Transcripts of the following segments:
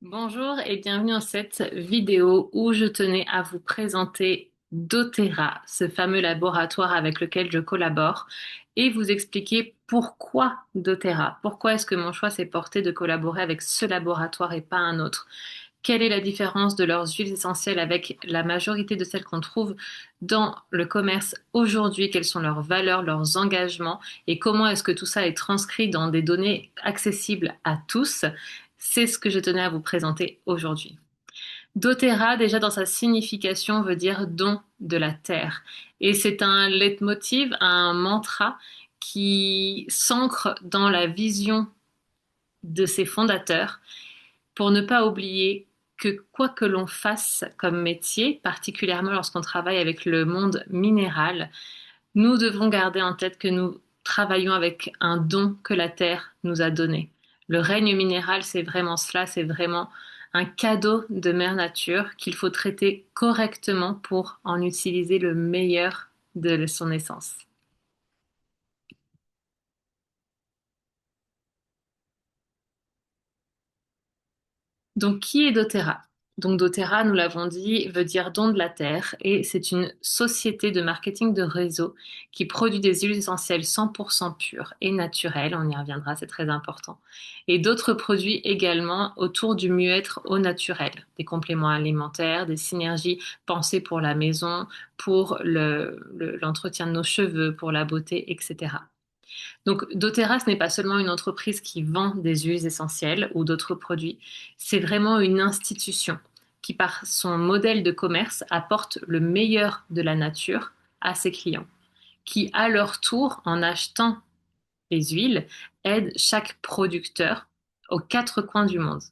Bonjour et bienvenue dans cette vidéo où je tenais à vous présenter doTERRA, ce fameux laboratoire avec lequel je collabore, et vous expliquer pourquoi doTERRA, pourquoi est-ce que mon choix s'est porté de collaborer avec ce laboratoire et pas un autre. Quelle est la différence de leurs huiles essentielles avec la majorité de celles qu'on trouve dans le commerce aujourd'hui? Quelles sont leurs valeurs, leurs engagements et comment est-ce que tout ça est transcrit dans des données accessibles à tous? C'est ce que je tenais à vous présenter aujourd'hui. doTERRA, déjà dans sa signification, veut dire don de la terre. Et c'est un leitmotiv, un mantra qui s'ancre dans la vision de ses fondateurs pour ne pas oublier que quoi que l'on fasse comme métier, particulièrement lorsqu'on travaille avec le monde minéral, nous devons garder en tête que nous travaillons avec un don que la Terre nous a donné. Le règne minéral, c'est vraiment cela, c'est vraiment un cadeau de Mère Nature qu'il faut traiter correctement pour en utiliser le meilleur de son essence. Donc, qui est doTERRA? Donc, doTERRA, nous l'avons dit, veut dire don de la terre et c'est une société de marketing de réseau qui produit des huiles essentielles 100% pures et naturelles. On y reviendra, c'est très important. Et d'autres produits également autour du mieux-être au naturel, des compléments alimentaires, des synergies pensées pour la maison, pour l'entretien de nos cheveux, pour la beauté, etc. Donc, doTERRA, ce n'est pas seulement une entreprise qui vend des huiles essentielles ou d'autres produits, c'est vraiment une institution qui, par son modèle de commerce, apporte le meilleur de la nature à ses clients, qui, à leur tour, en achetant les huiles, aident chaque producteur aux quatre coins du monde.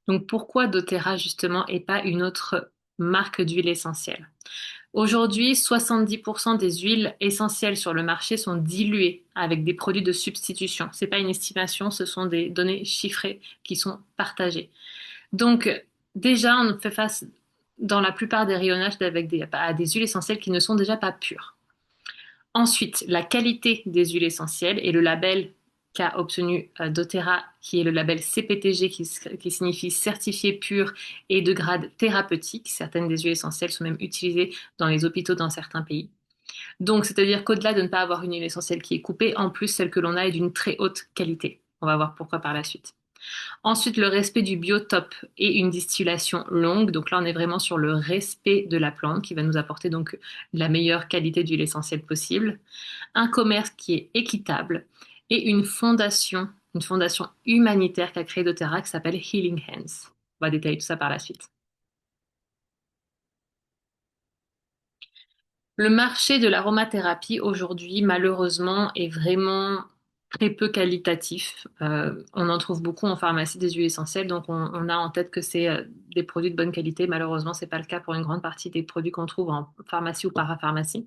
Donc, pourquoi doTERRA, justement, et pas une autre marque d'huile essentielle? Aujourd'hui, 70% des huiles essentielles sur le marché sont diluées avec des produits de substitution. Ce n'est pas une estimation, ce sont des données chiffrées qui sont partagées. Donc, déjà, on fait face dans la plupart des rayonnages à des huiles essentielles qui ne sont déjà pas pures. Ensuite, la qualité des huiles essentielles et le label qu'a obtenu doTERRA, qui est le label CPTG, qui signifie certifié pur et de grade thérapeutique. Certaines des huiles essentielles sont même utilisées dans les hôpitaux dans certains pays. Donc, c'est-à-dire qu'au-delà de ne pas avoir une huile essentielle qui est coupée, en plus, celle que l'on a est d'une très haute qualité. On va voir pourquoi par la suite. Ensuite, le respect du biotope et une distillation longue. Donc là, on est vraiment sur le respect de la plante qui va nous apporter donc la meilleure qualité d'huile essentielle possible. Un commerce qui est équitable et une fondation humanitaire qu'a créée doTERRA qui s'appelle Healing Hands. On va détailler tout ça par la suite. Le marché de l'aromathérapie aujourd'hui, malheureusement, est vraiment très peu qualitatif. On en trouve beaucoup en pharmacie des huiles essentielles, donc on a en tête que c'est des produits de bonne qualité. Malheureusement, c'est pas le cas pour une grande partie des produits qu'on trouve en pharmacie ou parapharmacie.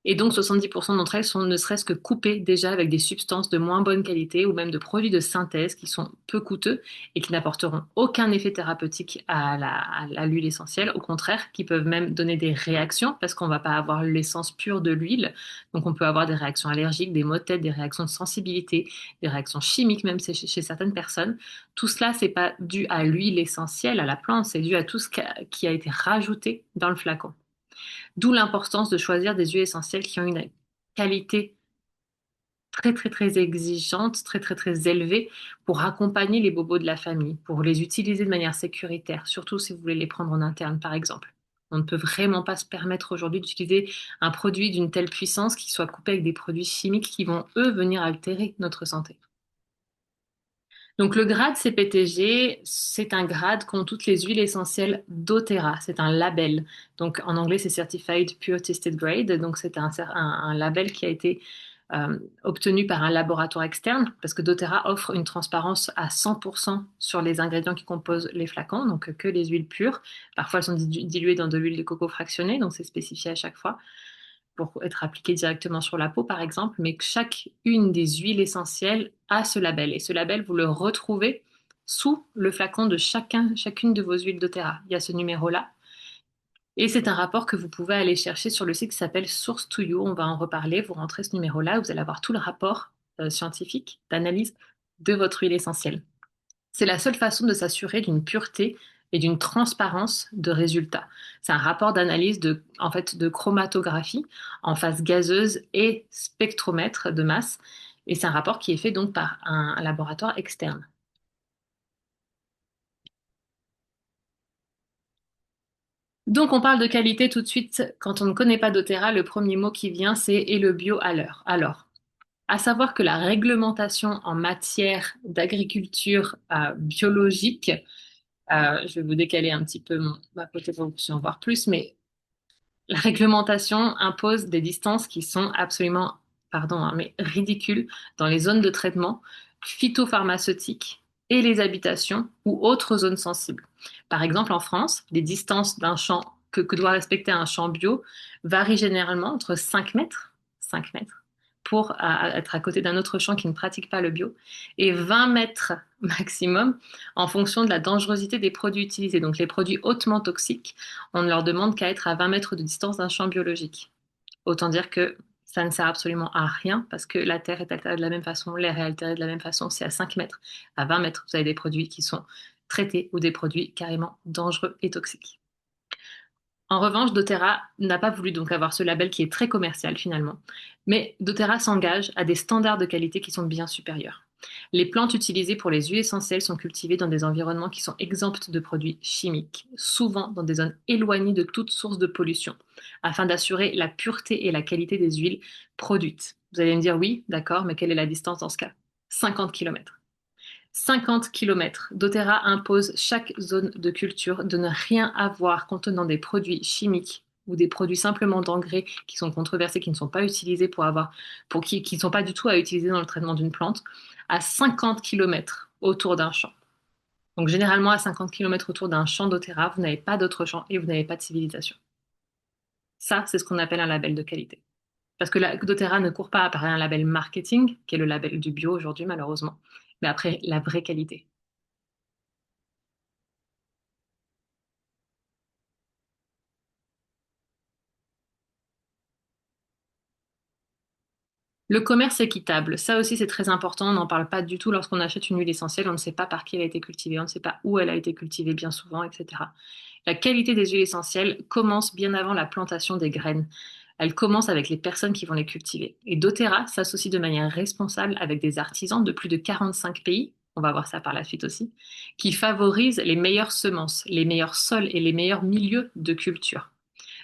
Et donc 70% d'entre elles sont ne serait-ce que coupées déjà avec des substances de moins bonne qualité ou même de produits de synthèse qui sont peu coûteux et qui n'apporteront aucun effet thérapeutique à l'huile essentielle. Au contraire, qui peuvent même donner des réactions parce qu'on ne va pas avoir l'essence pure de l'huile. Donc on peut avoir des réactions allergiques, des maux de tête, des réactions de sensibilité, des réactions chimiques même chez certaines personnes. Tout cela, c'est pas dû à l'huile essentielle, à la plante, c'est dû à tout ce qui a été rajouté dans le flacon. D'où l'importance de choisir des huiles essentielles qui ont une qualité très très très exigeante, très très très élevée pour accompagner les bobos de la famille, pour les utiliser de manière sécuritaire, surtout si vous voulez les prendre en interne par exemple. On ne peut vraiment pas se permettre aujourd'hui d'utiliser un produit d'une telle puissance qui soit coupé avec des produits chimiques qui vont, eux, venir altérer notre santé. Donc le grade CPTG, c'est un grade qu'ont toutes les huiles essentielles doTERRA. C'est un label. Donc en anglais, c'est Certified Pure Tested Grade. Donc c'est un label qui a été obtenu par un laboratoire externe parce que doTERRA offre une transparence à 100% sur les ingrédients qui composent les flacons, donc que les huiles pures. Parfois, elles sont diluées dans de l'huile de coco fractionnée, donc c'est spécifié à chaque fois pour être appliqué directement sur la peau, par exemple, mais que chaque une des huiles essentielles a ce label. Et ce label, vous le retrouvez sous le flacon de chacune de vos huiles doTERRA. Il y a ce numéro-là. Et c'est un rapport que vous pouvez aller chercher sur le site qui s'appelle Source to You. On va en reparler. Vous rentrez ce numéro-là, vous allez avoir tout le rapport scientifique d'analyse de votre huile essentielle. C'est la seule façon de s'assurer d'une pureté et d'une transparence de résultats. C'est un rapport d'analyse en fait, de chromatographie en phase gazeuse et spectromètre de masse. Et c'est un rapport qui est fait donc par un laboratoire externe. Donc on parle de qualité tout de suite. Quand on ne connaît pas doTERRA, le premier mot qui vient, c'est et le bio à l'heure. Alors, à savoir que la réglementation en matière d'agriculture biologique, je vais vous décaler un petit peu ma côté pour que vous puissiez en voir plus, mais la réglementation impose des distances qui sont absolument, pardon, hein, mais ridicules dans les zones de traitement phytopharmaceutiques et les habitations ou autres zones sensibles. Par exemple, en France, les distances d'un champ que doit respecter un champ bio varient généralement entre 5 mètres pour être à côté d'un autre champ qui ne pratique pas le bio, et 20 mètres maximum en fonction de la dangerosité des produits utilisés. Donc les produits hautement toxiques, on ne leur demande qu'à être à 20 mètres de distance d'un champ biologique. Autant dire que ça ne sert absolument à rien parce que la terre est altérée de la même façon, l'air est altéré de la même façon. C'est à 5 mètres, à 20 mètres, vous avez des produits qui sont traités ou des produits carrément dangereux et toxiques. En revanche, doTERRA n'a pas voulu donc avoir ce label qui est très commercial finalement, mais doTERRA s'engage à des standards de qualité qui sont bien supérieurs. Les plantes utilisées pour les huiles essentielles sont cultivées dans des environnements qui sont exempts de produits chimiques, souvent dans des zones éloignées de toute source de pollution, afin d'assurer la pureté et la qualité des huiles produites. Vous allez me dire oui, d'accord, mais quelle est la distance dans ce cas? 50 km. 50 km. doTERRA impose chaque zone de culture de ne rien avoir contenant des produits chimiques ou des produits simplement d'engrais qui sont controversés, qui ne sont pas utilisés qui ne sont pas du tout à utiliser dans le traitement d'une plante, à 50 km autour d'un champ. Donc généralement à 50 km autour d'un champ doTERRA, vous n'avez pas d'autre champ et vous n'avez pas de civilisation. Ça, c'est ce qu'on appelle un label de qualité. Parce que la doTERRA ne court pas après un label marketing, qui est le label du bio aujourd'hui malheureusement, mais après la vraie qualité. Le commerce équitable, ça aussi c'est très important, on n'en parle pas du tout lorsqu'on achète une huile essentielle, on ne sait pas par qui elle a été cultivée, on ne sait pas où elle a été cultivée bien souvent, etc. La qualité des huiles essentielles commence bien avant la plantation des graines. Elle commence avec les personnes qui vont les cultiver. Et doTERRA s'associe de manière responsable avec des artisans de plus de 45 pays, on va voir ça par la suite aussi, qui favorisent les meilleures semences, les meilleurs sols et les meilleurs milieux de culture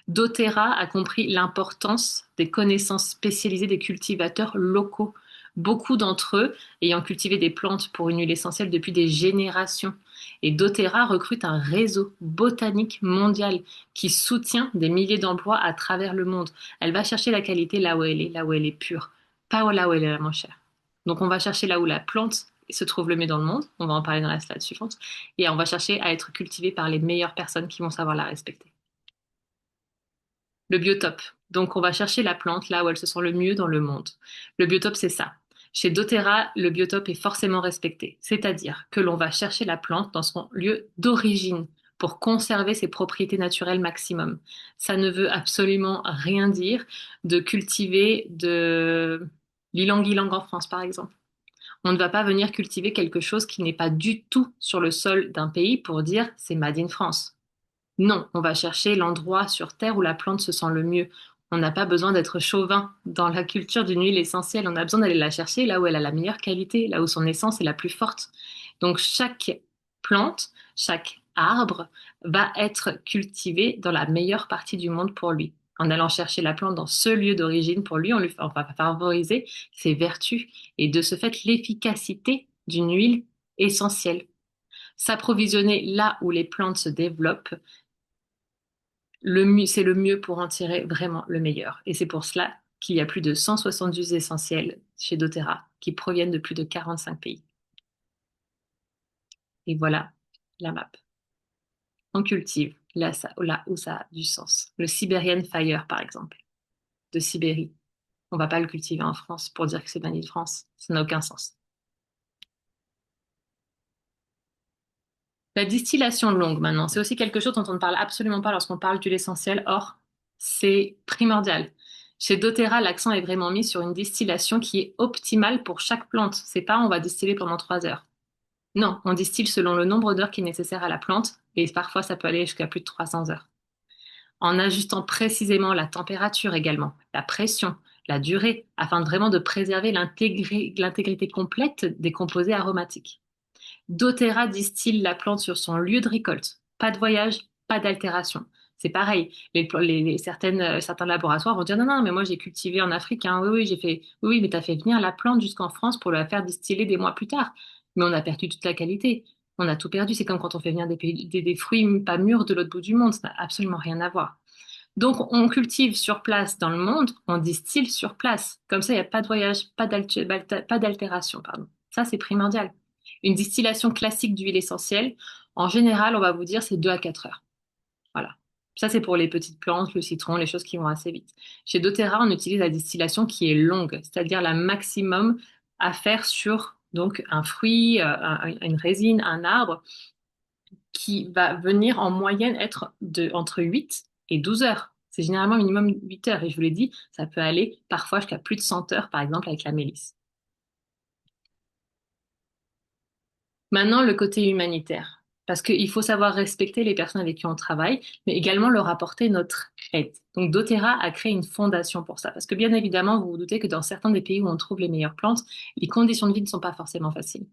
doTERRA a compris l'importance des connaissances spécialisées des cultivateurs locaux, beaucoup d'entre eux ayant cultivé des plantes pour une huile essentielle depuis des générations. Et doTERRA recrute un réseau botanique mondial qui soutient des milliers d'emplois à travers le monde. Elle va chercher la qualité là où elle est pure, pas là où elle est la moins chère. Donc on va chercher là où la plante se trouve le mieux dans le monde, on va en parler dans la slide suivante, et on va chercher à être cultivée par les meilleures personnes qui vont savoir la respecter. Le biotope. Donc, on va chercher la plante là où elle se sent le mieux dans le monde. Le biotope, c'est ça. Chez doTERRA, le biotope est forcément respecté, c'est-à-dire que l'on va chercher la plante dans son lieu d'origine pour conserver ses propriétés naturelles maximum. Ça ne veut absolument rien dire de cultiver de l'ylang-ylang en France, par exemple. On ne va pas venir cultiver quelque chose qui n'est pas du tout sur le sol d'un pays pour dire c'est Made in France. Non, on va chercher l'endroit sur Terre où la plante se sent le mieux. On n'a pas besoin d'être chauvin dans la culture d'une huile essentielle. On a besoin d'aller la chercher là où elle a la meilleure qualité, là où son essence est la plus forte. Donc chaque plante, chaque arbre va être cultivé dans la meilleure partie du monde pour lui. En allant chercher la plante dans ce lieu d'origine pour lui, on va favoriser ses vertus et de ce fait l'efficacité d'une huile essentielle. S'approvisionner là où les plantes se développent c'est le mieux pour en tirer vraiment le meilleur. Et c'est pour cela qu'il y a plus de 170 essentiels chez doTERRA qui proviennent de plus de 45 pays. Et voilà la map. On cultive là où ça a du sens. Le Siberian Fire, par exemple, de Sibérie. On va pas le cultiver en France pour dire que c'est banni de France. Ça n'a aucun sens. La distillation longue maintenant, c'est aussi quelque chose dont on ne parle absolument pas lorsqu'on parle d'huile essentielle. Or, c'est primordial. Chez doTERRA, l'accent est vraiment mis sur une distillation qui est optimale pour chaque plante. C'est pas on va distiller pendant 3 heures. Non, on distille selon le nombre d'heures qui est nécessaire à la plante et parfois ça peut aller jusqu'à plus de 300 heures. En ajustant précisément la température également, la pression, la durée, afin vraiment de préserver l'intégrité complète des composés aromatiques. doTERRA distille la plante sur son lieu de récolte. Pas de voyage, pas d'altération. C'est pareil. Certains laboratoires vont dire non, non, mais moi j'ai cultivé en Afrique. Hein. Oui, oui, j'ai fait. Oui, oui, mais tu as fait venir la plante jusqu'en France pour la faire distiller des mois plus tard. Mais on a perdu toute la qualité. On a tout perdu. C'est comme quand on fait venir des fruits pas mûrs de l'autre bout du monde. Ça n'a absolument rien à voir. Donc, on cultive sur place dans le monde, on distille sur place. Comme ça, il n'y a pas de voyage, pas d'altération, pardon. Ça, c'est primordial. Une distillation classique d'huile essentielle, en général, on va vous dire, c'est 2 à 4 heures. Voilà. Ça, c'est pour les petites plantes, le citron, les choses qui vont assez vite. Chez doTERRA, on utilise la distillation qui est longue, c'est-à-dire la maximum à faire sur donc un fruit, une résine, un arbre, qui va venir en moyenne être entre 8 et 12 heures. C'est généralement minimum 8 heures. Et je vous l'ai dit, ça peut aller parfois jusqu'à plus de 100 heures, par exemple, avec la mélisse. Maintenant, le côté humanitaire. Parce qu'il faut savoir respecter les personnes avec qui on travaille, mais également leur apporter notre aide. Donc, doTERRA a créé une fondation pour ça. Parce que bien évidemment, vous vous doutez que dans certains des pays où on trouve les meilleures plantes, les conditions de vie ne sont pas forcément faciles.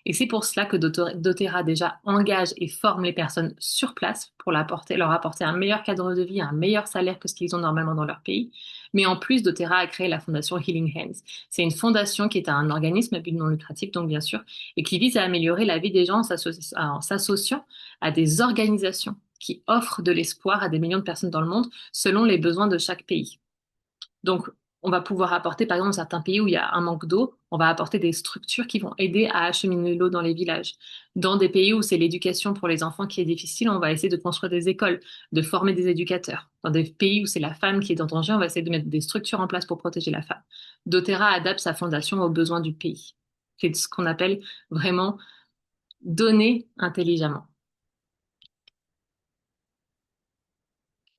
Et c'est pour cela que doTERRA déjà engage et forme les personnes sur place pour leur apporter un meilleur cadre de vie, un meilleur salaire que ce qu'ils ont normalement dans leur pays. Mais en plus, doTERRA a créé la fondation Healing Hands. C'est une fondation qui est un organisme à but non lucratif, donc bien sûr, et qui vise à améliorer la vie des gens en s'associant à des organisations qui offrent de l'espoir à des millions de personnes dans le monde selon les besoins de chaque pays. Donc, on va pouvoir apporter, par exemple, dans certains pays où il y a un manque d'eau, on va apporter des structures qui vont aider à acheminer l'eau dans les villages. Dans des pays où c'est l'éducation pour les enfants qui est difficile, on va essayer de construire des écoles, de former des éducateurs. Dans des pays où c'est la femme qui est en danger, on va essayer de mettre des structures en place pour protéger la femme. doTERRA adapte sa fondation aux besoins du pays. C'est ce qu'on appelle vraiment donner intelligemment.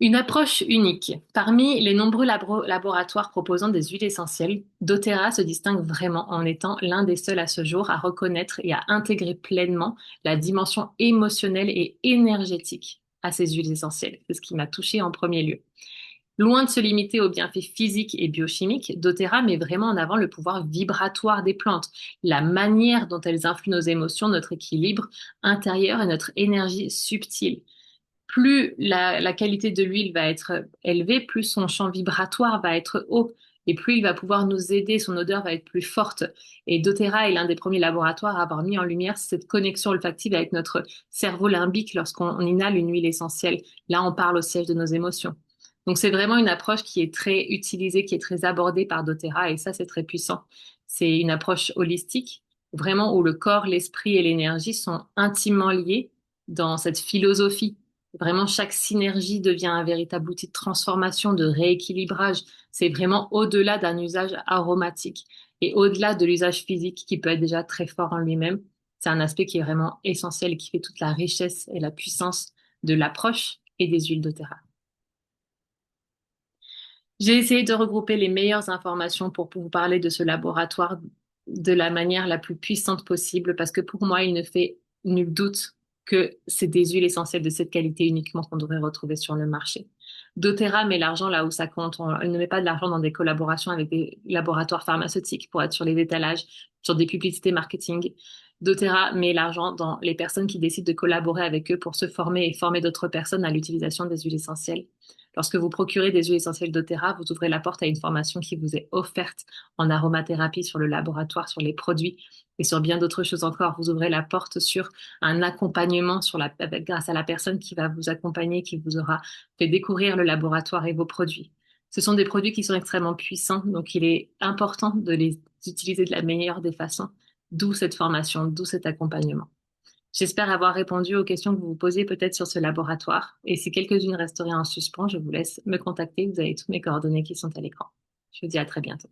Une approche unique. Parmi les nombreux laboratoires proposant des huiles essentielles, doTERRA se distingue vraiment en étant l'un des seuls à ce jour à reconnaître et à intégrer pleinement la dimension émotionnelle et énergétique à ces huiles essentielles. C'est ce qui m'a touchée en premier lieu. Loin de se limiter aux bienfaits physiques et biochimiques, doTERRA met vraiment en avant le pouvoir vibratoire des plantes, la manière dont elles influent nos émotions, notre équilibre intérieur et notre énergie subtile. Plus la qualité de l'huile va être élevée, plus son champ vibratoire va être haut et plus il va pouvoir nous aider, son odeur va être plus forte. Et doTERRA est l'un des premiers laboratoires à avoir mis en lumière cette connexion olfactive avec notre cerveau limbique lorsqu'on inhale une huile essentielle. Là, on parle au siège de nos émotions. Donc, c'est vraiment une approche qui est très utilisée, qui est très abordée par doTERRA et ça, c'est très puissant. C'est une approche holistique, vraiment où le corps, l'esprit et l'énergie sont intimement liés dans cette philosophie. Vraiment, chaque synergie devient un véritable outil de transformation, de rééquilibrage. C'est vraiment au-delà d'un usage aromatique et au-delà de l'usage physique qui peut être déjà très fort en lui-même. C'est un aspect qui est vraiment essentiel et qui fait toute la richesse et la puissance de l'approche et des huiles doTERRA. J'ai essayé de regrouper les meilleures informations pour vous parler de ce laboratoire de la manière la plus puissante possible parce que pour moi, il ne fait nul doute que c'est des huiles essentielles de cette qualité uniquement qu'on devrait retrouver sur le marché. doTERRA met l'argent là où ça compte. On ne met pas de l'argent dans des collaborations avec des laboratoires pharmaceutiques pour être sur les étalages, sur des publicités marketing. doTERRA met l'argent dans les personnes qui décident de collaborer avec eux pour se former et former d'autres personnes à l'utilisation des huiles essentielles. Lorsque vous procurez des huiles essentielles doTERRA, vous ouvrez la porte à une formation qui vous est offerte en aromathérapie sur le laboratoire, sur les produits et sur bien d'autres choses encore. Vous ouvrez la porte sur un accompagnement grâce à la personne qui va vous accompagner, qui vous aura fait découvrir le laboratoire et vos produits. Ce sont des produits qui sont extrêmement puissants, donc il est important de les utiliser de la meilleure des façons, d'où cette formation, d'où cet accompagnement. J'espère avoir répondu aux questions que vous vous posez peut-être sur ce laboratoire. Et si quelques-unes resteraient en suspens, je vous laisse me contacter. Vous avez toutes mes coordonnées qui sont à l'écran. Je vous dis à très bientôt.